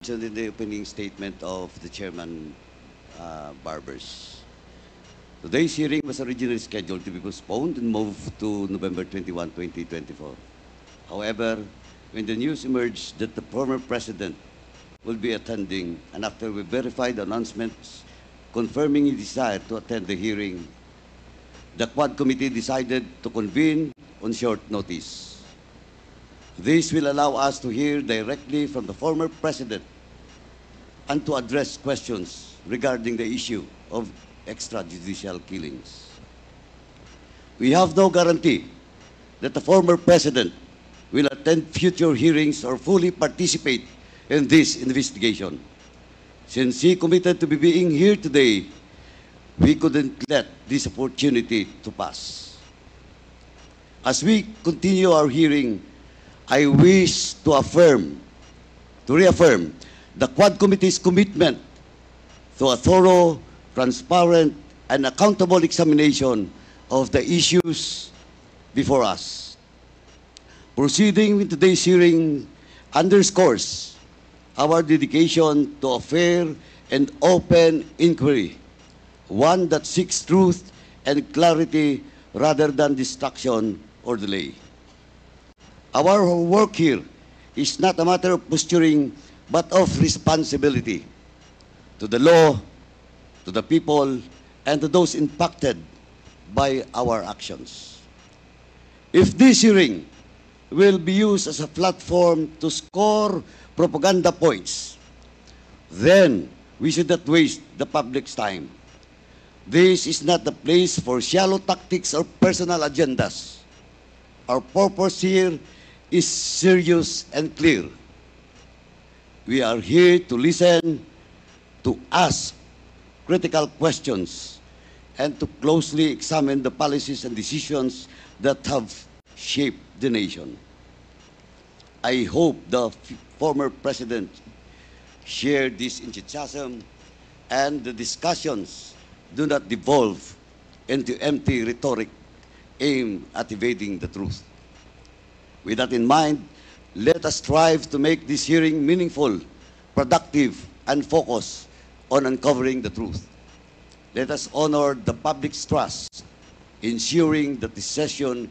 In the opening statement of the Chairman Barbers. Today's hearing was originally scheduled to be postponed and moved to November 21, 2024. However, when the news emerged that the former President will be attending, and after we verified the announcements confirming his desire to attend the hearing, the Quad Committee decided to convene on short notice. This will allow us to hear directly from the former President and to address questions regarding the issue of extrajudicial killings. We have no guarantee that the former President will attend future hearings or fully participate in this investigation. Since he committed to be being here today, we couldn't let this opportunity to pass. As we continue our hearing, I wish to reaffirm the Quad Committee's commitment to a thorough, transparent, and accountable examination of the issues before us. Proceeding with today's hearing underscores our dedication to a fair and open inquiry, one that seeks truth and clarity rather than distraction or delay. Our work here is not a matter of posturing, but of responsibility to the law, to the people, and to those impacted by our actions. If this hearing will be used as a platform to score propaganda points, then we should not waste the public's time. This is not the place for shallow tactics or personal agendas. Our purpose here is serious and clear. We are here to listen, to ask critical questions, and to closely examine the policies and decisions that have shaped the nation. I hope the former President shared this enthusiasm and the discussions do not devolve into empty rhetoric aimed at evading the truth. With that in mind, let us strive to make this hearing meaningful, productive, and focused on uncovering the truth. Let us honor the public's trust, ensuring that this session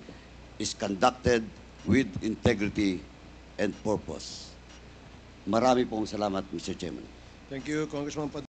is conducted with integrity and purpose. Marami pong salamat, Mr. Chairman. Thank you, Congressman